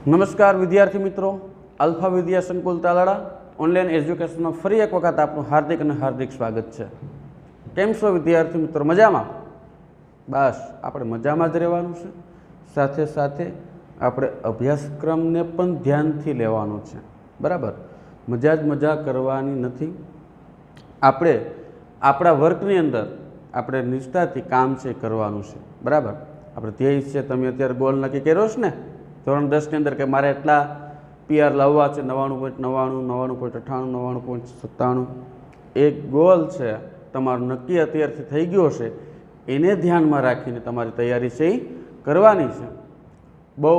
નમસ્કાર વિદ્યાર્થી મિત્રો, અલ્ફા વિદ્યા સંકુલ તાલાળા ઓનલાઈન એજ્યુકેશનમાં ફરી એક વખત આપનું હાર્દિક અને હાર્દિક સ્વાગત છે। કેમ છો વિદ્યાર્થી મિત્રો? મજામાં? બસ આપણે મજામાં જ રહેવાનું છે। સાથે સાથે આપણે અભ્યાસક્રમને પણ ધ્યાનથી લેવાનો છે, બરાબર? મજા જ મજા કરવાની નથી। આપણે આપણા વર્કની અંદર આપણે નિષ્ઠાથી કામ છે કરવાનું છે, બરાબર? આપણે ધ્યેય છે, તમે અત્યારે ગોલ નક્કી કર્યો છે ને ધોરણ 10 ની અંદર કે મારે એટલા PR લાવવા છે, 99.99, 99.98, 99.97, એક ગોલ છે તમારો નક્કી અત્યારથી થઈ ગયો છે। એને ધ્યાનમાં રાખીને તમારી તૈયારી છે એ કરવાની છે। બહુ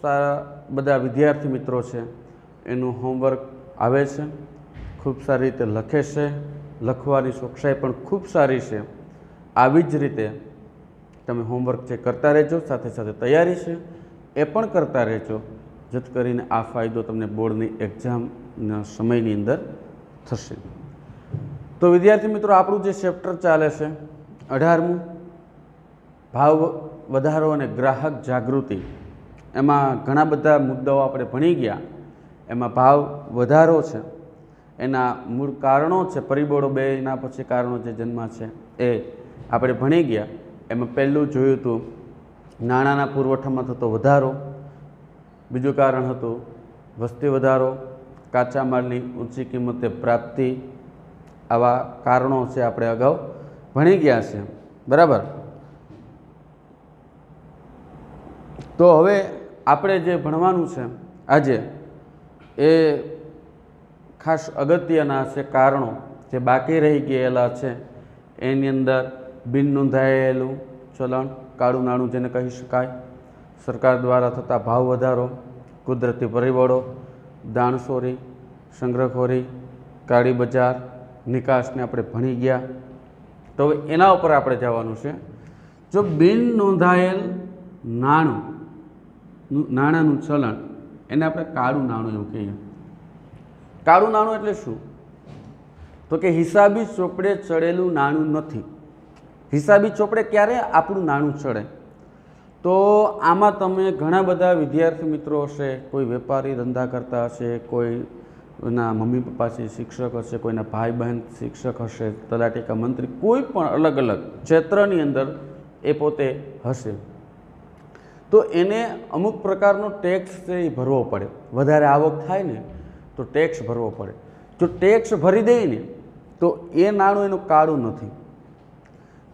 સારા બધા વિદ્યાર્થી મિત્રો છે, એનું હોમવર્ક આવે છે, ખૂબ સારી રીતે લખે છે, લખવાની ચોકસાઈ પણ ખૂબ સારી છે। આવી જ રીતે તમે હોમવર્ક છે કરતા રહેજો, સાથે સાથે તૈયારી છે એ પણ કરતા રહેજો, જેથી કરીને આ ફાયદો તમને બોર્ડની એક્ઝામના સમયની અંદર થશે। તો વિદ્યાર્થી મિત્રો, આપણું જે ચેપ્ટર ચાલે છે 18મું, ભાવ વધારો અને ગ્રાહક જાગૃતિ, એમાં ઘણા બધા મુદ્દાઓ આપણે ભણી ગયા। એમાં ભાવ વધારો છે, એના મૂળ કારણો છે, પરિબળો, બેના પછી કારણો જે જન્મા છે એ આપણે ભણી ગયા। એમાં પહેલું જોયું હતું નાણાંના પુરવઠામાં થતો વધારો, બીજું કારણ હતું વસ્તી વધારો, કાચા માલની ઊંચી કિંમતે પ્રાપ્તિ। આવા કારણો છે આપણે અગાઉ ભણી ગયા છે, બરાબર? તો હવે આપણે જે ભણવાનું છે આજે એ ખાસ અગત્યના છે કારણો જે બાકી રહી ગયેલા છે। એની અંદર બિન નોંધાયેલું ચલણ, કાળું નાણું જેને કહી શકાય, સરકાર દ્વારા થતા ભાવ વધારો, કુદરતી પરિબળો, દાણચોરી, સંગ્રહખોરી, કાળી બજાર, નિકાસને આપણે ભણી ગયા। તો હવે એના ઉપર આપણે જવાનું છે। જો બિન નોંધાયેલ નાણાંનું ચલણ, એને આપણે કાળું નાણું એવું કહીએ। કાળું નાણું એટલે શું? તો કે હિસાબી ચોપડે ચડેલું નાણું નથી। હિસાબી ચોપડે ક્યારે આપણું નાણું ચડે? તો આમાં તમે ઘણા બધા વિદ્યાર્થી મિત્રો હશે, કોઈ વેપારી ધંધા કરતા હશે, કોઈના મમ્મી પપ્પા છે શિક્ષક હશે, કોઈના ભાઈ બહેન શિક્ષક હશે, તલાટીકા મંત્રી, કોઈ પણ અલગ અલગ ક્ષેત્રની અંદર એ પોતે હશે। તો એને અમુક પ્રકારનો ટેક્સ છે એ ભરવો પડે। વધારે આવક થાય ને તો ટેક્સ ભરવો પડે। જો ટેક્સ ભરી દે ને તો એ નાણું એનું કાળું નથી।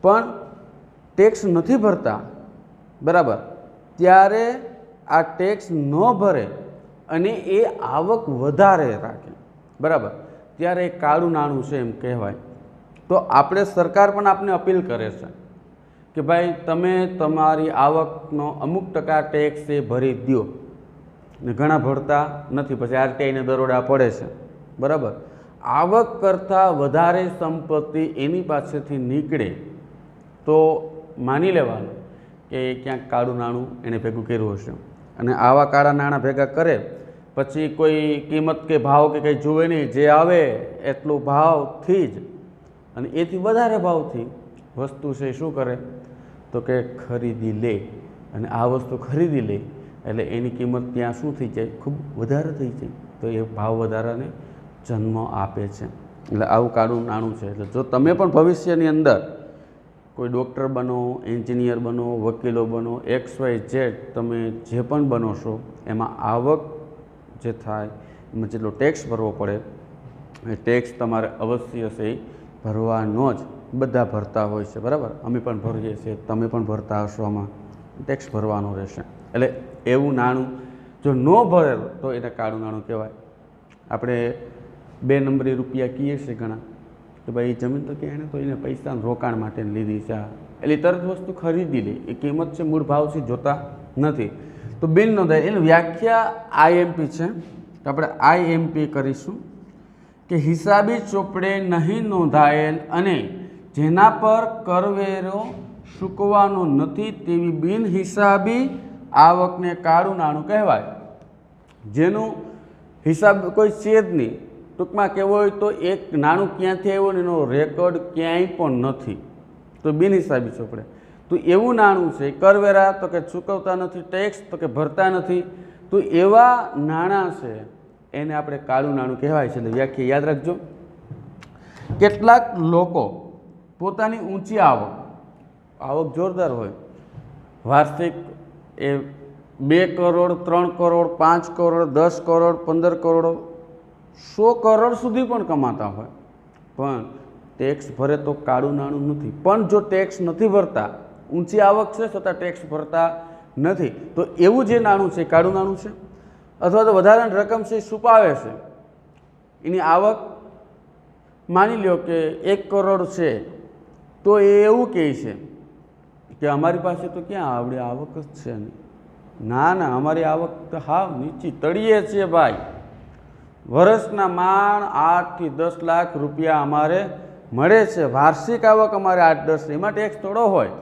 પણ ટેક્સ નથી ભરતા, બરાબર, ત્યારે આ ટેક્સ ન ભરે અને એ આવક વધારે રાખે, બરાબર, ત્યારે એ કાળું નાણું છે એમ કહેવાય। તો આપણે સરકાર પણ આપને અપીલ કરે છે કે ભાઈ તમે તમારી આવકનો અમુક ટકા ટેક્સ એ ભરી દો, ને ઘણા ભરતા નથી, પછી RTIને દરોડા પડે છે, બરાબર? આવક કરતાં વધારે સંપત્તિ એની પાસેથી નીકળે તો માની લેવાનું કે ક્યાંક કાળું નાણું એણે ભેગું કર્યું હશે। અને આવા કાળા નાણાં ભેગા કરે પછી કોઈ કિંમત કે ભાવ કે કંઈ જુએ નહીં, જે આવે એટલું ભાવથી જ અને એથી વધારે ભાવથી વસ્તુ છે એ શું કરે? તો કે ખરીદી લે। અને આ વસ્તુ ખરીદી લે એટલે એની કિંમત ત્યાં શું થઈ જાય? ખૂબ વધારે થઈ જાય। તો એ ભાવ વધારાને જન્મ આપે છે। એટલે આવું કાળું નાણું છે। એટલે જો તમે પણ ભવિષ્યની અંદર કોઈ ડૉક્ટર બનો, એન્જિનિયર બનો, વકીલો બનો, XYZ તમે જે પણ બનો છો, એમાં આવક જે થાય એમાં જેટલો ટેક્સ ભરવો પડે એ ટેક્સ તમારે અવશ્ય છે એ ભરવાનો જ। બધા ભરતા હોય છે, બરાબર? અમે પણ ભરીએ છીએ, તમે પણ ભરતા હશો, આમાં ટેક્સ ભરવાનો રહેશે। એટલે એવું નાણું જો ન ભરે તો એને કાળું નાણું કહેવાય। આપણે 2 નંબરી રૂપિયા કહીએ છીએ ઘણા, તો ભાઈ જમીન તો કે એને તો એને પૈસાનું રોકાણ માટે લીધી છે, એટલે તરત વસ્તુ ખરીદી લે, એ કિંમત છે મૂળ ભાવથી જોતા નથી। તો બિન નોંધાયેલ એની વ્યાખ્યા IMP છે, તો આપણે IMP કરીશું કે હિસાબી ચોપડે નહીં નોંધાયેલ અને જેના પર કરવેરો ચૂકવવાનો નથી તેવી બિન હિસાબી આવકને કાળું નાણું કહેવાય। જેનું હિસાબ કોઈ છે જ નહીં, ટૂંકમાં કહેવું હોય તો એક નાણું ક્યાંથી આવ્યું ને એનો રેકોર્ડ ક્યાંય પણ નથી, તો બિનહિસાબી ચોપડે। તો એવું નાણું છે કરવેરા તો કે ચૂકવતા નથી, ટેક્સ તો કે ભરતા નથી, તો એવા નાણાં છે એને આપણે કાળું નાણું કહેવાય છે. એટલે વ્યાખ્યા યાદ રાખજો. કેટલાક લોકો પોતાની ઊંચી આવક જોરદાર હોય, વાર્ષિક એ 2 કરોડ 3 કરોડ 5 કરોડ 10 કરોડ 15 કરોડ 100 કરોડ સુધી પણ કમાતા હોય, પણ ટેક્સ ભરે તો કાળું નાણું નથી. પણ જો ટેક્સ નથી ભરતા, ઊંચી આવક છે છતાં ટેક્સ ભરતા નથી, તો એવું જે નાણું છે કાળું નાણું છે. અથવા તો વધારાની રકમ છે એ છુપાવે છે. એની આવક માની લ્યો કે 1 કરોડ છે, તો એ એવું કહે છે કે અમારી પાસે તો ક્યાં આવડી આવક જ છે નહીં. ના, અમારી આવક તો હાવ નીચી તળિયે છે ભાઈ. વર્ષના માંડ 8 થી 10 લાખ રૂપિયા અમારે મળે છે, વાર્ષિક આવક અમારે 8-10, એમાં ટેક્સ થોડો હોય.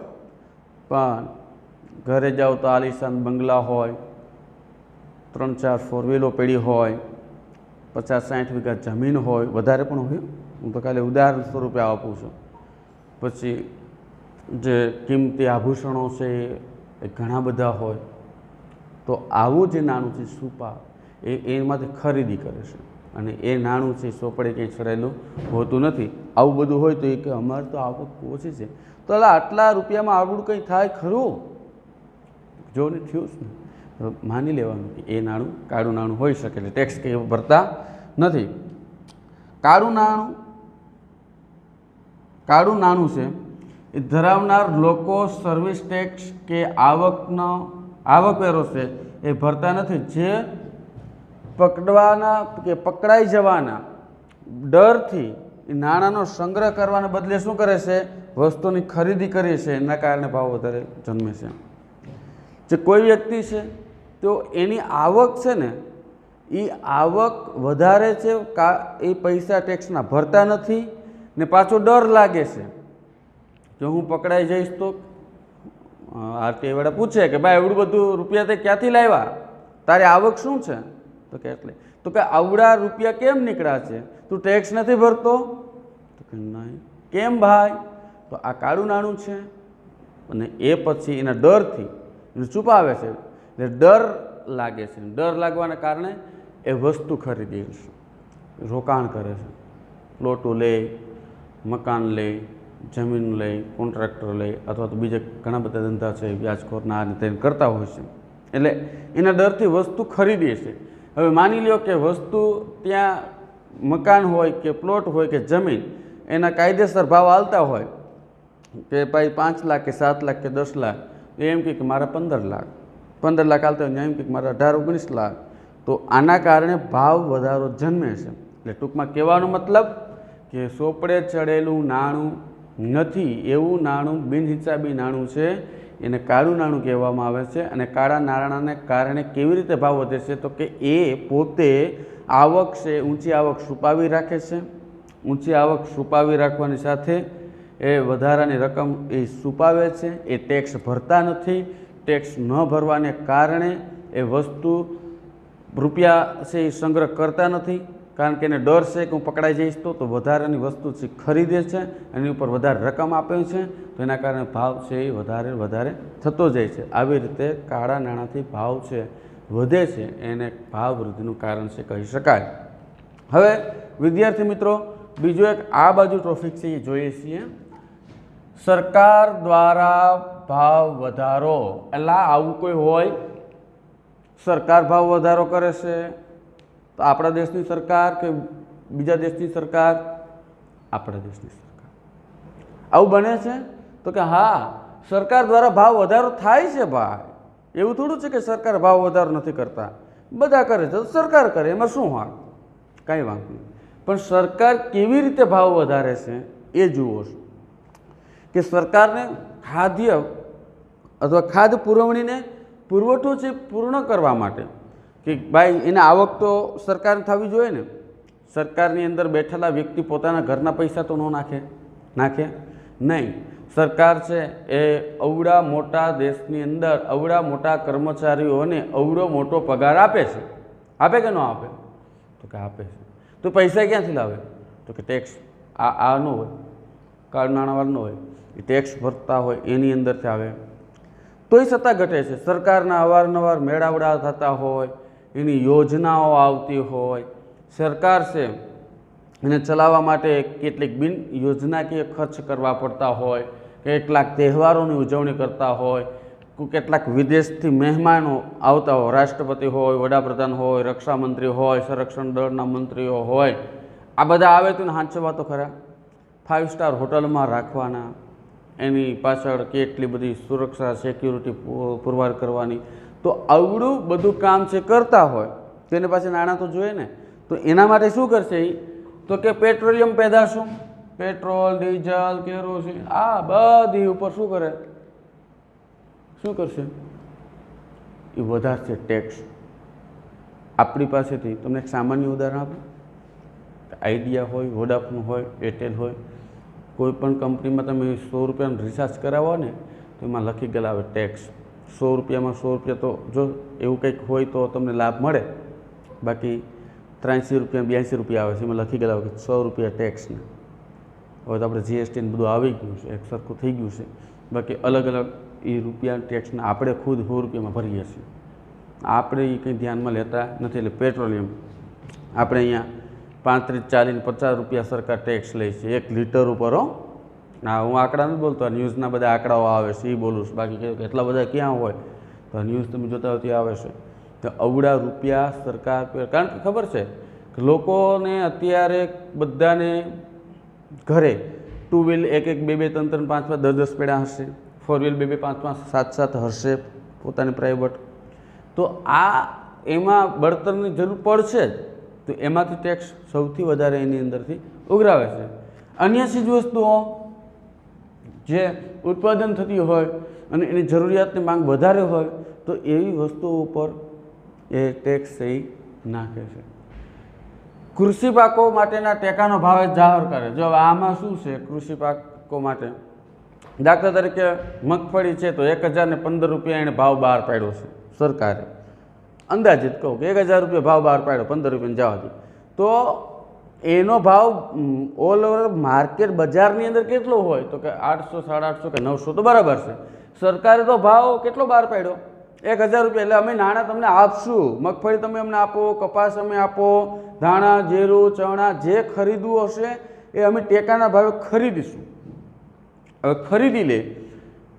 પણ ઘરે જાઓ તો આલિશાન બંગલા હોય, 3-4 4 વ્હીલો પડી હોય, 50-60 વીઘા જમીન હોય, વધારે પણ હોય. હું તો ખાલી ઉદાહરણ સ્વરૂપે આપું છું. પછી જે કિંમતી આભૂષણો છે એ ઘણા બધા હોય. તો આવું જે નાણું છે છુપા, એમાંથી ખરીદી કરે છે, અને એ નાણું છે ચોપડે કંઈ ચડાયેલું હોતું નથી. આવું બધું હોય તો એ કે અમારે તો આવક ઓછી છે, તો આટલા રૂપિયામાં આવડું કંઈ થાય ખરું? જો ને થયું જ ને, માની લેવાનું કે એ નાણું કાળું નાણું હોઈ શકે, એટલે ટેક્સ કંઈ ભરતા નથી. કાળું નાણું છે એ ધરાવનાર લોકો સર્વિસ ટેક્સ કે આવકવેરો છે એ ભરતા નથી. જે પકડાઈ જવાના ડરથી નાણાંનો સંગ્રહ કરવાને બદલે શું કરે છે, વસ્તુની ખરીદી કરે છે, એના કારણે ભાવ વધારે જન્મે છે. જે કોઈ વ્યક્તિ છે તો એની આવક છે ને, એ આવક વધારે છે, એ પૈસા ટેક્સના ભરતા નથી, ને પાછો ડર લાગે છે જો હું પકડાઈ જઈશ તો. આરટીઆઈ વાળા પૂછે કે ભાઈ એવડું બધું રૂપિયા તે ક્યાંથી લાવ્યા, તારી આવક શું છે? તો કે એટલે તો કે આવડા રૂપિયા કેમ નીકળ્યા છે, તું ટેક્સ નથી ભરતો? તો કે નહીં. કેમ ભાઈ? તો આ કાળું નાણું છે, અને એ પછી એના ડરથી છુપાવે છે. એટલે ડર લાગે છે, ડર લાગવાના કારણે એ વસ્તુ ખરીદે છે, રોકાણ કરે છે, પ્લોટો લે, મકાન લે, જમીન લે, કોન્ટ્રાક્ટર લે, અથવા તો બીજા ઘણા બધા ધંધા છે વ્યાજખોરના અને તેને કરતા હોય છે. એટલે એના ડરથી વસ્તુ ખરીદે છે. હવે માની લો કે વસ્તુ ત્યાં મકાન હોય કે પ્લોટ હોય કે જમીન, એના કાયદેસર ભાવ હાલતા હોય કે ભાઈ 5 લાખ કે 7 લાખ કે 10 લાખ, એમ કે મારા 15 લાખ હાલતા હોય, એમ કે મારા 18-19 લાખ. તો આના કારણે ભાવ વધારો જન્મે છે. એટલે ટૂંકમાં કહેવાનો મતલબ કે ચોપડે ચડેલું નાણું નથી, એવું નાણું બિનહિસાબી નાણું છે, એને કાળું નાણું કહેવામાં આવે છે. અને કાળા નાણાંને કારણે કેવી રીતે ભાવ વધે છે, તો કે એ પોતે આવક છે, ઊંચી આવક છુપાવી રાખે છે. ઊંચી આવક છુપાવી રાખવાની સાથે એ વધારાની રકમ એ છુપાવે છે, એ ટેક્સ ભરતા નથી. ટેક્સ ન ભરવાને કારણે એ વસ્તુ રૂપિયા છે એ સંગ્રહ કરતા નથી, કારણ કે એને ડર છે કે હું પકડાઈ જઈશ તો વધારાની વસ્તુ છે ખરીદે છે, એની ઉપર વધારે રકમ આપે છે, તો એના કારણે ભાવ છે એ વધારે થતો જાય છે. આવી રીતે કાળા નાણાંથી ભાવ છે વધે છે, એને ભાવ વૃદ્ધિનું કારણ છે કહી શકાય. હવે વિદ્યાર્થી મિત્રો, બીજો એક આ બાજુ ટોપિક છે એ જોઈએ છીએ, સરકાર દ્વારા ભાવ વધારો. એટલે આવું કોઈ હોય, સરકાર ભાવ વધારો કરે છે, તો આપણા દેશની સરકાર કે બીજા દેશની સરકાર? આપણા દેશની સરકાર. આવું બને છે? તો કે હા, સરકાર દ્વારા ભાવ વધારો થાય છે ભાઈ. એવું થોડું છે કે સરકાર ભાવ વધારો નથી કરતા, બધા કરે છે, સરકાર કરે, એમાં શું હોય? કાંઈ વાંધો નહીં. પણ સરકાર કેવી રીતે ભાવ વધારે છે એ જુઓ છો. કે સરકારને ખાદ્ય અથવા ખાદ્ય પુરવણીને પુરવઠો છે પૂર્ણ કરવા માટે, કે ભાઈ એને આવક તો સરકારને થવી જોઈએ ને. સરકારની અંદર બેઠેલા વ્યક્તિ પોતાના ઘરના પૈસા તો ન નાખે નહીં. સરકાર છે એ અવડા મોટા દેશની અંદર અવડા મોટા કર્મચારીઓને અવડો મોટો પગાર આપે છે. આપે કે ન આપે? તો કે આપે છે. તો પૈસા ક્યાંથી લાવે? તો કે ટેક્સ. આ ન હોય, કાળું નાણાંવાળા ન હોય, એ ટેક્સ ભરતા હોય એની અંદરથી આવે. તોય છતાં ઘટે છે. સરકારના અવારનવાર મેળાવડા થતા હોય, એની યોજનાઓ આવતી હોય, સરકાર છે એને ચલાવવા માટે કેટલીક બિન યોજનાકીય ખર્ચ કરવા પડતા હોય, કેટલાક તહેવારોની ઉજવણી કરતા હોય, કેટલાક વિદેશથી મહેમાનો આવતા હોય, રાષ્ટ્રપતિ હોય, વડાપ્રધાન હોય, રક્ષામંત્રી હોય, સંરક્ષણ દળના મંત્રીઓ હોય, આ બધા આવે તો હાંચવા તો ખરા. 5 સ્ટાર હોટલમાં રાખવાના, એની પાછળ કેટલી બધી સુરક્ષા સિક્યુરિટી પુરવાર કરવાની, તો આવડું બધું કામ છે કરતા હોય તેને પાસે નાણાં તો જોઈએ ને. તો એના માટે શું કરશે એ? તો કે પેટ્રોલિયમ પેદાશો, પેટ્રોલ, ડીઝલ, કેરોસીન, આ બધી ઉપર શું કરે? શું કરશે? એ વધારશે ટેક્સ. આપણી પાસેથી તમને એક સામાન્ય ઉદાહરણ આપું. આઈડિયા હોય, વોડાફોન હોય, એરટેલ હોય, કોઈ પણ કંપનીમાં તમે 100 રૂપિયાનું રિચાર્જ કરાવો ને તો એમાં લખી ગયેલા આવે ટેક્સ. 100 રૂપિયામાં 100 રૂપિયા તો જો એવું કંઈક હોય તો તમને લાભ મળે, બાકી 83 રૂપિયા 82 રૂપિયા આવે છે, એમાં લખી ગયેલા આવે કે 100 રૂપિયા ટેક્સને. હવે તો આપણે જીએસટી ને બધું આવી ગયું છે, એક સરખું થઈ ગયું છે, બાકી અલગ અલગ એ રૂપિયા ટેક્સને આપણે ખુદ 100 રૂપિયામાં ભરીએ છીએ. આપણે એ કંઈ ધ્યાનમાં લેતા નથી. એટલે પેટ્રોલિયમ આપણે અહીંયા 35, 40, 50 રૂપિયા સરકાર ટેક્સ લે છે 1 લીટર ઉપર. હા, હું આંકડા નથી બોલતો, ન્યૂઝના બધા આંકડાઓ આવે છે એ બોલું છું, બાકી એટલા બધા ક્યાં હોય? તો ન્યૂઝ તમે જોતા હોય ત્યાં આવે છે. તો અવડા રૂપિયા સરકાર, કારણ કે ખબર છે કે લોકોને અત્યારે બધાને ઘરે 2 વ્હીલ 1, 2, 3, 3, 5, 5, 10, 10 પેડા હશે, 4 વ્હીલ 2, 5, 5, 7, 7 હશે પોતાની પ્રાઇવેટ. તો આ એમાં બળતણની જરૂર પડશે જ, તો એમાંથી ટેક્સ સૌથી વધારે એની અંદરથી ઉઘરાવે છે. અન્ય ચીજ વસ્તુઓ જે ઉત્પાદન થતી હોય અને એની જરૂરિયાતની માંગ વધારે હોય તો એવી વસ્તુઓ ઉપર એ ટેક્સ એ નાખે છે. કૃષિ પાકો માટેના ટેકાનો ભાવ જાહેર કરે. જો આમાં શું છે, કૃષિ પાકો માટે દાખલા તરીકે મગફળી છે તો 1015 રૂપિયા એણે ભાવ બહાર પાડ્યો છે સરકારે. અંદાજિત કહું કે 1000 રૂપિયા ભાવ બહાર પાડ્યો, 15 રૂપિયાની જવા દે, તો એનો ભાવ ઓલ ઓવર માર્કેટ બજારની અંદર કેટલો હોય? તો કે 800, 850 કે 900 તો બરાબર છે. સરકારે તો ભાવ કેટલો બહાર પાડ્યો? 1000 રૂપિયા. એટલે અમે નાણાં તમને આપશું, મગફળી તમે અમને આપો, કપાસ અમે આપો, ધાણા, જીરું, ચણા જે ખરીદવું હશે એ અમે ટેકાના ભાવે ખરીદીશું. હવે ખરીદી લે,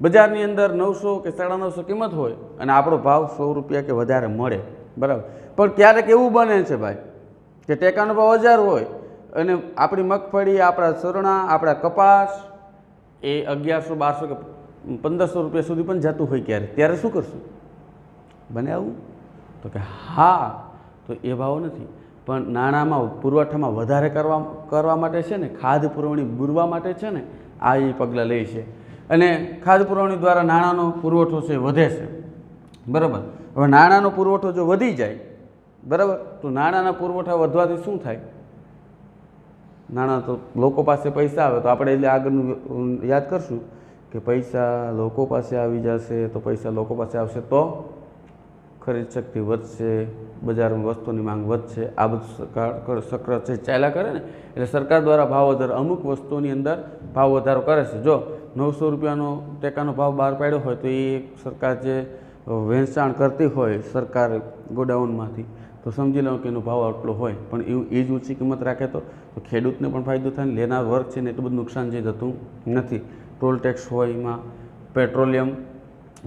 બજારની અંદર 900 કે 950 કિંમત હોય અને આપણો ભાવ 100 રૂપિયા કે વધારે મળે, બરાબર. પણ ક્યારેક એવું બને છે ભાઈ કે ટેકાનો ભાવ 1000 હોય અને આપણી મગફળી, આપણા ચણા, આપણા કપાસ એ 1100, 1200 કે 1500 રૂપિયા સુધી પણ જતું હોય ક્યારેક. ત્યારે શું કરશું? બને આવું? તો કે હા, તો એ ભાવ નથી, પણ નાણાંમાં પુરવઠામાં વધારે કરવા માટે છે ને, ખાદ્ય પુરવણી બુરવા માટે છે ને, આ એ પગલાં લે છે. અને ખાદ્ય પુરવણી દ્વારા નાણાંનો પુરવઠો છે વધે છે, બરાબર. હવે નાણાંનો પુરવઠો જો વધી જાય, બરાબર, તો નાણાંના પુરવઠા વધવાથી શું થાય? નાણાં તો લોકો પાસે પૈસા આવે તો આપણે એટલે આગળનું યાદ કરશું કે પૈસા લોકો પાસે આવી જશે, તો પૈસા લોકો પાસે આવશે તો ખરીદ શક્તિ વધશે, બજારમાં વસ્તુની માંગ વધશે. આ બધું સક્ર છે ચાલ્યા કરે ને. એટલે સરકાર દ્વારા ભાવ વધારો, અમુક વસ્તુની અંદર ભાવ વધારો કરે છે. જો 900 રૂપિયાનો ટેકાનો ભાવ બહાર પાડ્યો હોય તો એ સરકાર જે વેચાણ કરતી હોય સરકાર ગોડાઉનમાંથી, તો સમજી લો કે એનો ભાવ આટલો હોય, પણ એવું એ જ ઊંચી કિંમત રાખે તો ખેડૂતને પણ ફાયદો થાય, લેનાર વર્ગ છે ને એટલું બધું નુકસાન જે થતું નથી. ટોલ ટેક્સ હોય, એમાં પેટ્રોલિયમ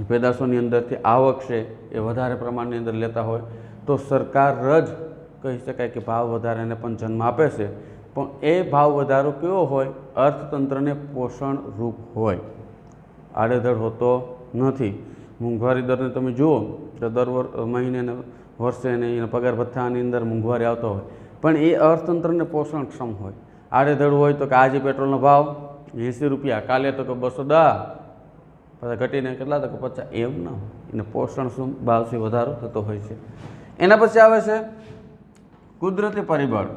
પેદાશોની અંદરથી આવક છે એ વધારે પ્રમાણની અંદર લેતા હોય તો સરકાર જ કહી શકાય કે ભાવ વધારાને પણ જન્મ આપે છે. પણ એ ભાવ વધારો કેવો હોય? અર્થતંત્રને પોષણરૂપ હોય, આડેધડ હોતો નથી. મોંઘવારી દરને તમે જુઓ તો દર મહિને વર્ષે એના પગાર ભથ્થાની અંદર મોંઘવારી આવતો હોય, પણ એ અર્થતંત્રને પોષણક્ષમ હોય. આડેધડ હોય તો કે આજે પેટ્રોલનો ભાવ 80 રૂપિયા, કાલે તો કે 210, પછી ઘટીને કેટલા તો કે 50, એમ ના હોય. એને પોષણક્ષમ ભાવથી વધારો થતો હોય છે. એના પછી આવે છે કુદરતી પરિબળ.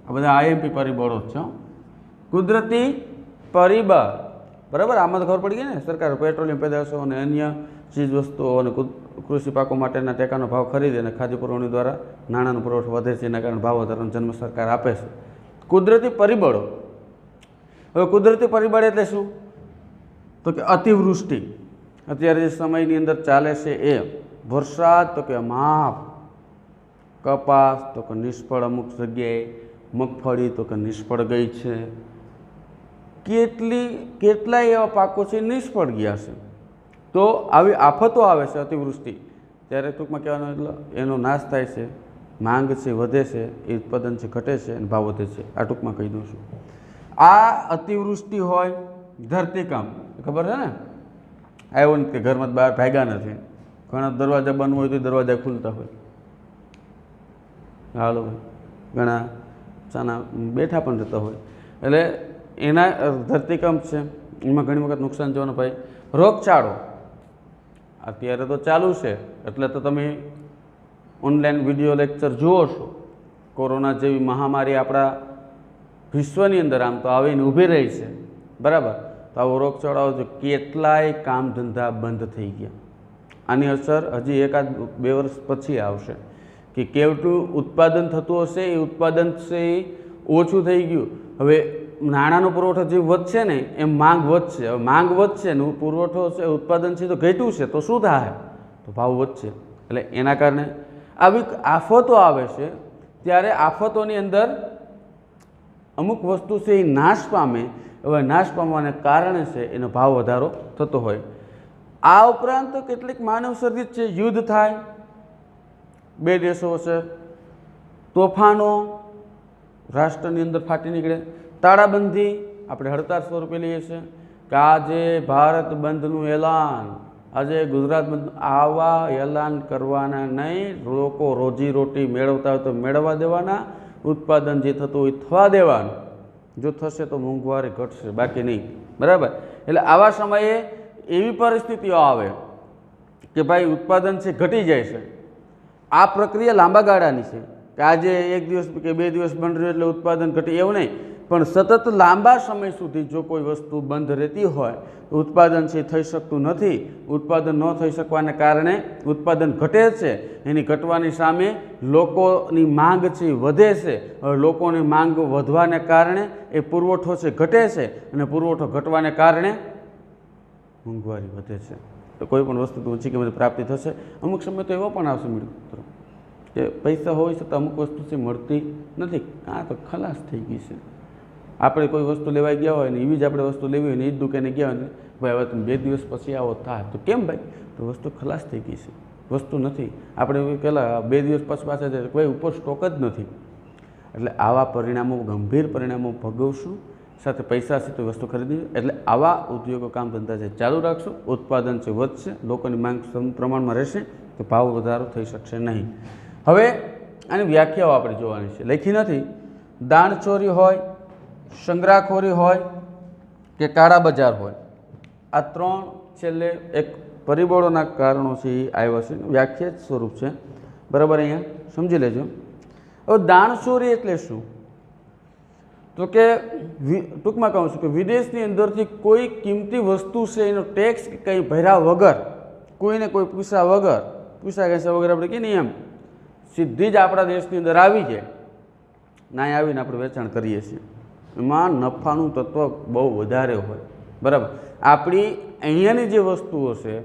આ બધા આઈએમપી પરિબળો જ છે. કુદરતી પરિબળ, બરાબર. આમાં તો ખબર પડી ગઈ ને, સરકાર પેટ્રોલિયમ પેદાશો અને અન્ય ચીજ વસ્તુઓ અને કૃષિ પાકો માટેના ટેકાનો ભાવ ખરીદે અને ખાદ્ય પુરવણી દ્વારા નાણાંનો પુરવઠો વધે છે, એના કારણે ભાવ વધારાનો જન્મ સરકાર આપે છે. કુદરતી પરિબળો. હવે કુદરતી પરિબળ એટલે શું? તો કે અતિવૃષ્ટિ, અત્યારે જે સમયની અંદર ચાલે છે એ વરસાદ તો કે માફ, કપાસ તો કે નિષ્ફળ, અમુક જગ્યાએ મગફળી તો કે નિષ્ફળ ગઈ છે, કેટલાય એવા પાકો છે નિષ્ફળ ગયા છે. તો આવી આફતો આવે છે અતિવૃષ્ટિ, ત્યારે ટૂંકમાં કહેવાનું એટલે એનો નાશ થાય છે, માંગ છે વધે છે, એ ઉત્પાદન છે ઘટે છે અને ભાવ વધે છે. આ ટૂંકમાં કહી દઉં છું. આ અતિવૃષ્ટિ હોય, ધરતીકંપ, ખબર છે ને, આવ્યો નથી કે ઘરમાં બહાર ભાગ્યા નથી, ઘણા દરવાજા બંધ હોય તો દરવાજા ખુલતા હોય, હાલો ભાઈ, ઘણા ચાના બેઠા પણ રહેતા હોય. એટલે એના ધરતીકંપ છે, એમાં ઘણી વખત નુકસાન જવાનો ભાઈ. રોગચાળો અત્યારે તો ચાલુ છે એટલે તો તમે ઓનલાઈન વિડીયો લેક્ચર જુઓ છો. કોરોના જેવી મહામારી આપણા વિશ્વની અંદર આમ તો આવીને ઊભી રહી છે, બરાબર. તો આવો રોગચાળો આવે છે, કેટલાય કામ ધંધા બંધ થઈ ગયા. આની અસર હજી 1-2 વર્ષ પછી આવશે કે કેવટું ઉત્પાદન થતું હશે, એ ઉત્પાદન છે એ ઓછું થઈ ગયું. હવે નાણાંનો પુરવઠો જે વધશે ને એમ માંગ વધશે. હવે માંગ વધશે ને પુરવઠો છે, ઉત્પાદન છે તો ઘટ્યું છે, તો શું થાય? તો ભાવ વધશે. એટલે એના કારણે આવી આફતો આવે છે. ત્યારે આફતોની અંદર અમુક વસ્તુ છે એ નાશ પામે. હવે નાશ પામવાને કારણે છે એનો ભાવ વધારો થતો હોય. આ ઉપરાંત કેટલીક માનવ સર્જિત છે, યુદ્ધ થાય, 2 દેશો વચ્ચે તોફાનો, રાષ્ટ્રની અંદર ફાટી નીકળે, તાળાબંધી, આપણે હડતાળ સ્વરૂપે લઈએ છીએ કે આજે ભારત બંધનું એલાન, આજે ગુજરાત બંધ, આવા એલાન કરવાના નહીં. લોકો રોજીરોટી મેળવતા હોય તો મેળવવા દેવાના, ઉત્પાદન જે થતું હોય થવા દેવાનું. જો થશે તો મોંઘવારી ઘટશે, બાકી નહીં, બરાબર. એટલે આવા સમયે એવી પરિસ્થિતિઓ આવે કે ભાઈ ઉત્પાદન છે ઘટી જાય છે. આ પ્રક્રિયા લાંબા ગાળાની છે કે આજે 1 દિવસ કે 2 દિવસ બંધ રહ્યું એટલે ઉત્પાદન ઘટે એવું નહીં, પણ સતત લાંબા સમય સુધી જો કોઈ વસ્તુ બંધ રહેતી હોય તો ઉત્પાદન છે થઈ શકતું નથી. ઉત્પાદન ન થઈ શકવાને કારણે ઉત્પાદન ઘટે છે. એની ઘટવાની સામે લોકોની માંગ છે વધે છે. હવે લોકોની માંગ વધવાને કારણે એ પુરવઠો છે ઘટે છે, અને પુરવઠો ઘટવાને કારણે મોંઘવારી વધે છે. તો કોઈ પણ વસ્તુ ઊંચી કિંમતે પ્રાપ્તિ થશે. અમુક સમય તો એવો પણ આવશે મિત્રો કે પૈસા હોય છતાં અમુક વસ્તુ છે મળતી નથી, કાં તો ખલાસ થઈ ગઈ છે. આપણે કોઈ વસ્તુ લેવા ગયા હોય ને એવી જ આપણે વસ્તુ લેવી હોય ને એ જ દુકાને ગયા હોય ને, ભાઈ હવે તમે 2 દિવસ પછી આવો થાય, તો કેમ ભાઈ? તો વસ્તુ ખલાસ થઈ ગઈ છે, વસ્તુ નથી. આપણે પહેલાં 2 દિવસ પછી પાછા જાય, ભાઈ ઉપર સ્ટોક જ નથી. એટલે આવા પરિણામો, ગંભીર પરિણામો ભોગવશું. સાથે પૈસા છે તો વસ્તુ ખરીદી. એટલે આવા ઉદ્યોગો, કામ ધંધા છે ચાલુ રાખશો, ઉત્પાદન છે વધશે, લોકોની માંગ સમ પ્રમાણમાં રહેશે, તો ભાવ વધારો થઈ શકશે નહીં. હવે આની વ્યાખ્યાઓ આપણે જોવાની છે, લખી નથી. દાણચોરી હોય, સંગ્રહખોરી હોય કે કાળા બજાર હોય, આ 3 છેલ્લે એક પરિબળોના કારણો છે એ આવ્યા છે, વ્યાખ્યાત સ્વરૂપ છે, બરાબર. અહીંયા સમજી લેજો. હવે દાણચોરી એટલે શું? તો કે ટૂંકમાં કહું છું કે વિદેશની અંદરથી કોઈ કિંમતી વસ્તુ છે એનો ટેક્સ કે કંઈ ભર્યા વગર, કોઈને કોઈ પૂછ્યા વગર, વગર આપણે કે નહીં એમ સીધી જ આપણા દેશની અંદર આવી જાય, ના આવીને આપણે વેચાણ કરીએ છીએ. એમાં નફાનું તત્વ બહુ વધારે હોય, બરાબર. આપણી અહીંયાની જે વસ્તુઓ છે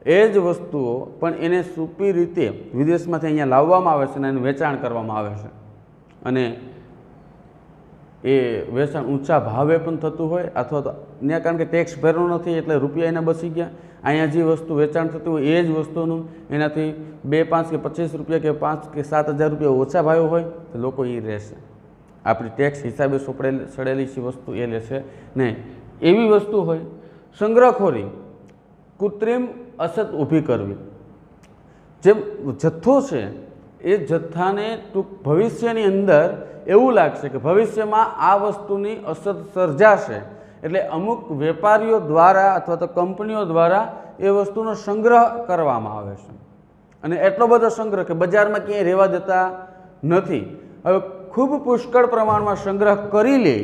એ જ વસ્તુઓ પણ એને સુપી રીતે વિદેશમાંથી અહીંયા લાવવામાં આવે છે અને એનું વેચાણ કરવામાં આવે છે, અને એ વેચાણ ઊંચા ભાવે પણ થતું હોય, અથવા તો ત્યાં કારણ કે ટેક્સ ભર્યો નથી એટલે રૂપિયા એના બચી ગયા. અહીંયા જે વસ્તુ વેચાણ થતું હોય એ જ વસ્તુનું એનાથી 2, 5 કે 25 રૂપિયા કે 5 કે 7 હજાર રૂપિયા ઓછા ભાવે હોય તો લોકો એ રહેશે. આપણી ટેક્સ હિસાબે સડેલી છે વસ્તુ એ લેશે નહીં. એવી વસ્તુ હોય. સંગ્રહખોરી, કૃત્રિમ અછત ઊભી કરવી. જે જથ્થો છે એ જથ્થાને ભવિષ્યની અંદર એવું લાગશે કે ભવિષ્યમાં આ વસ્તુની અછત સર્જાશે, એટલે અમુક વેપારીઓ દ્વારા અથવા તો કંપનીઓ દ્વારા એ વસ્તુનો સંગ્રહ કરવામાં આવે છે, અને એટલો બધો સંગ્રહ કે બજારમાં ક્યાંય રહેવા દેતા નથી. હવે ખૂબ પુષ્કળ પ્રમાણમાં સંગ્રહ કરી લે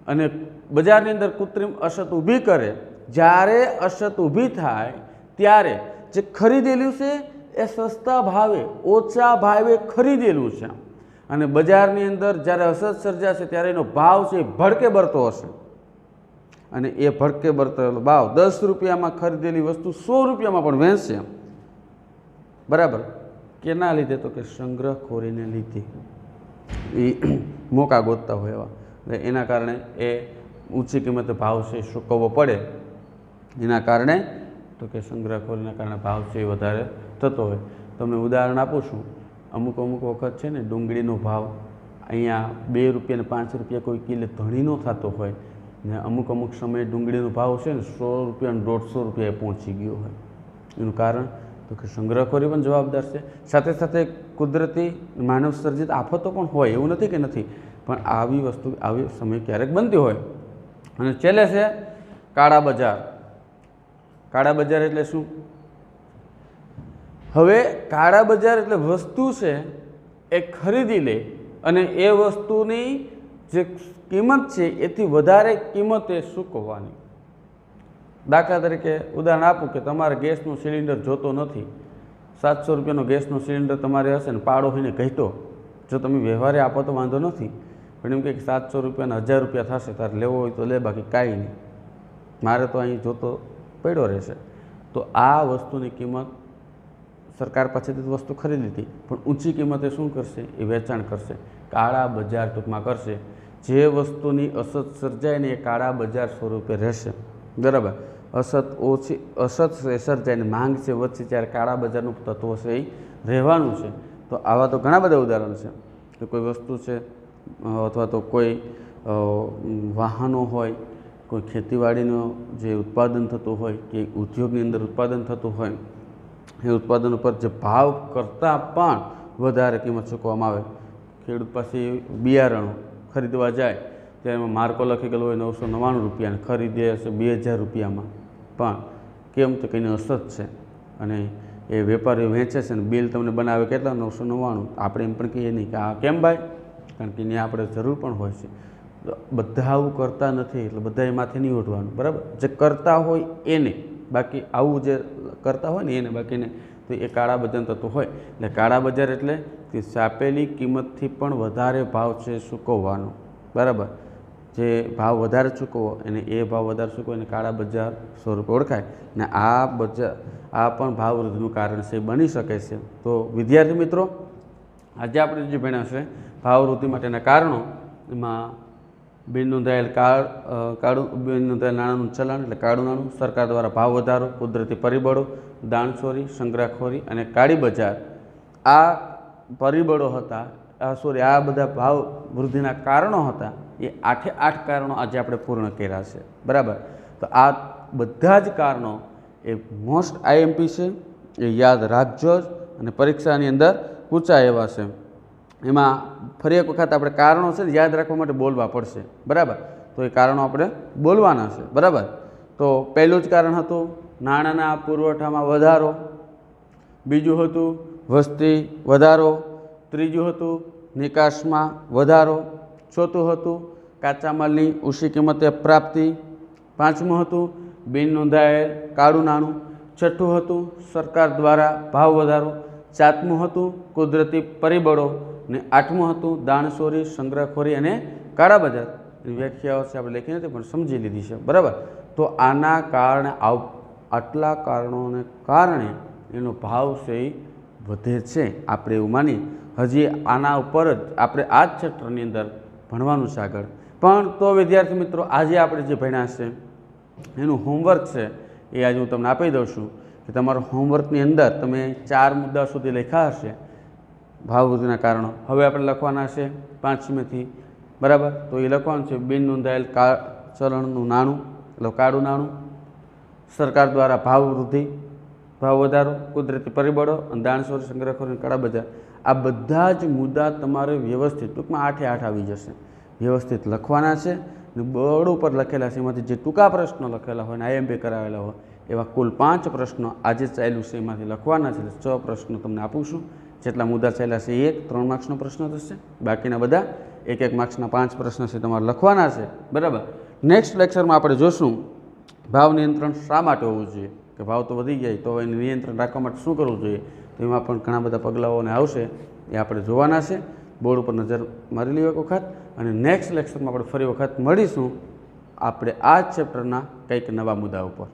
અને બજારની અંદર કૃત્રિમ અછત ઊભી કરે. જ્યારે અછત ઊભી થાય ત્યારે જે ખરીદેલું છે એ સસ્તા ભાવે, ઓછા ભાવે ખરીદેલું છે, અને બજારની અંદર જ્યારે અછત સર્જાશે ત્યારે એનો ભાવ છે ભડકે બળતો હશે. અને એ ભડકે બળતરેલો ભાવ 10 રૂપિયામાં ખરીદેલી વસ્તુ 100 રૂપિયામાં પણ વેચશે, બરાબર. કેના લીધે? તો કે સંગ્રહખોરીને લીધે. એ મોકા ગોતતા હોય એવા, એટલે એના કારણે એ ઊંચી કિંમતે ભાવ છે ચૂકવવો પડે. એના કારણે તો કે સંગ્રહખોરીના કારણે ભાવ છે એ વધારે થતો હોય. તમને ઉદાહરણ આપું છું. અમુક વખત છે ને ડુંગળીનો ભાવ અહીંયા 2 રૂપિયા ને 5 રૂપિયા કોઈ કિલો ધણીનો થતો હોય ને અમુક સમયે ડુંગળીનો ભાવ છે ને 100 રૂપિયા અને 150 રૂપિયાએ પહોંચી ગયો હોય. એનું કારણ તો કે સંગ્રહખોરી પણ જવાબદાર છે. સાથે સાથે કુદરતી માનવ સર્જિત આફતો પણ હોય, એવું નથી કે નથી, પણ આવી વસ્તુ આવી સમય ક્યારેક બનતી હોય. અને છેલ્લે છે કાળા બજાર. કાળા બજાર એટલે શું? હવે કાળા બજાર એટલે વસ્તુ છે એ ખરીદી લે અને એ વસ્તુની જે કિંમત છે એથી વધારે કિંમતે ચૂકવવાની. દાખલા તરીકે ઉદાહરણ આપું કે તમારે ગેસનો સિલિન્ડર જોતો નથી, 700 રૂપિયાનો ગેસનો સિલિન્ડર તમારે હશે ને પાડો હોઈને ઘટ્યો, જો તમે વ્યવહારે આપો તો વાંધો નથી, પણ એમ કે 700 રૂપિયાના 1000 રૂપિયા થશે, તારે લેવો હોય તો લે, બાકી કાંઈ નહીં, મારે તો અહીં જોતો પડ્યો રહેશે. તો આ વસ્તુની કિંમત સરકાર પાસેથી વસ્તુ ખરીદી હતી પણ ઊંચી કિંમતે શું કરશે? એ વેચાણ કરશે, કાળા બજાર ટૂંકમાં કરશે. જે વસ્તુની અસત સર્જાય ને એ કાળા બજાર સ્વરૂપે રહેશે, બરાબર. અસત સર્જાય ને માંગ છે વધશે ત્યારે કાળા બજારનું તત્વ છે એ રહેવાનું છે. તો આવા તો ઘણા બધા ઉદાહરણ છે કે કોઈ વસ્તુ છે અથવા તો કોઈ વાહનો હોય, કોઈ ખેતીવાડીનું જે ઉત્પાદન થતું હોય કે ઉદ્યોગની અંદર ઉત્પાદન થતું હોય, એ ઉત્પાદન ઉપર જે ભાવ કરતાં પણ વધારે કિંમત ચૂકવવામાં આવે. ખેડૂત પાસે બિયારણ ખરીદવા જાય ત્યારે એમાં માર્કો લખી ગયેલો હોય 999 રૂપિયાને, ખરીદે હશે 2000 રૂપિયામાં, પણ કેમ તો કંઈની અસત છે અને એ વેપારીઓ વેચે છે ને બિલ તમને બનાવે કેટલા? 999. આપણે એમ પણ કહીએ નહીં કે આ કેમ ભાઈ, કારણ કે એની આપણે જરૂર પણ હોય છે. બધા આવું કરતા નથી એટલે બધા એ માથે નહીં ઉઠવાનું, બરાબર. જે કરતા હોય એને, બાકી આવું જે કરતા હોય ને એને, બાકીને તો એ કાળા બજાર થતું હોય. એટલે કાળા બજાર એટલે કે છાપેલી કિંમતથી પણ વધારે ભાવ છે ચૂકવવાનો, બરાબર. જે ભાવ વધારે ચૂકવો એને એ ભાવ વધારે ચૂકવો એને કાળા બજાર સ્વરૂપે ઓળખાય. ને આ પણ ભાવ વૃદ્ધિનું કારણ છે, બની શકે છે. તો વિદ્યાર્થી મિત્રો, આજે આપણે જે ભણ્યા છે ભાવ વૃદ્ધિ માટેના કારણો, એમાં બિન નોંધાયેલ નાણાંનું ચલણ એટલે કાળું નાણું, સરકાર દ્વારા ભાવ વધારો, કુદરતી પરિબળો, દાણચોરી, સંગ્રહખોરી અને કાળી બજાર, આ પરિબળો હતા. આ બધા ભાવ વૃદ્ધિના કારણો હતા. એ 8 કારણો આજે આપણે પૂર્ણ કર્યા છે, બરાબર. તો આ બધા જ કારણો એ મોસ્ટ આઈએમપી છે, એ યાદ રાખજો જ, અને પરીક્ષાની અંદર પૂછાય એવા છે. એમાં ફરી એક વખત આપણે કારણો છે યાદ રાખવા માટે બોલવા પડશે, બરાબર. તો એ કારણો આપણે બોલવાના છે, બરાબર. તો પહેલું જ કારણ હતું નાણાંના પુરવઠામાં વધારો, બીજું હતું વસ્તી વધારો, ત્રીજું હતું નિકાસમાં વધારો, ચોથું હતું કાચા માલની ઊંચી કિંમતે પ્રાપ્તિ, પાંચમું હતું બિન નોંધાયેલ કાળું નાણું, છઠ્ઠું હતું સરકાર દ્વારા ભાવ વધારો, સાતમું હતું કુદરતી પરિબળો, ને આઠમું હતું દાણચોરી, સંગ્રહખોરી અને કાળા બજાર. એની વ્યાખ્યાઓ છે આપણે લખી નથી પણ સમજી લીધી છે, બરાબર. તો આના કારણે આટલા કારણોને કારણે એનો ભાવ છે એ વધે છે, આપણે એવું માની. હજી આના ઉપર જ આપણે આ જ ચેપ્ટરની અંદર ભણવાનું છે આગળ. પણ તો વિદ્યાર્થી મિત્રો, આજે આપણે જે ભણ્યા છે એનું હોમવર્ક છે એ આજે હું તમને આપી દઉં છું કે તમારા હોમવર્કની અંદર તમે 4 મુદ્દા સુધી લખ્યા હશે ભાવ વૃદ્ધિના કારણો. હવે આપણે લખવાના છે 5મીથી, બરાબર. તો એ લખવાનું છે બિન નોંધાયેલ ચલણનું નાણું એટલે કાળું નાણું, સરકાર દ્વારા ભાવ વૃદ્ધિ, ભાવ વધારો, કુદરતી પરિબળો અને દાણચોરી, સંગ્રહખોરી, કાળા બજાર. આ બધા જ મુદ્દા તમારે વ્યવસ્થિત, ટૂંકમાં 8 8 આવી જશે, વ્યવસ્થિત લખવાના છે. ને બોર્ડ ઉપર લખેલા છે એમાંથી જે ટૂંકા પ્રશ્નો લખેલા હોય ને આઈએમપી કરાવેલા હોય એવા કુલ 5 પ્રશ્નો આજે ચાલ્યું છે એમાંથી લખવાના છે. 6 પ્રશ્નો તમને આપું છું. જેટલા મુદ્દા ચાલ્યા છે એ 3 માર્ક્સનો પ્રશ્ન થશે, બાકીના બધા 1 માર્ક્સના 5 પ્રશ્ન છે તમારે લખવાના છે, બરાબર. નેક્સ્ટ લેક્ચરમાં આપણે જોશું ભાવ નિયંત્રણ શા માટે હોવું જોઈએ, કે ભાવ તો વધી જાય તો એને નિયંત્રણ રાખવા માટે શું કરવું જોઈએ. તો એમાં પણ ઘણા બધા પગલાઓને આવશે, એ આપણે જોવાના છે. બોર્ડ ઉપર નજર મારી લેવી એક વખત, અને નેક્સ્ટ લેક્ચરમાં આપણે ફરી વખત મળીશું. આપણે આ ચેપ્ટરના કંઈક નવા મુદ્દા ઉપર.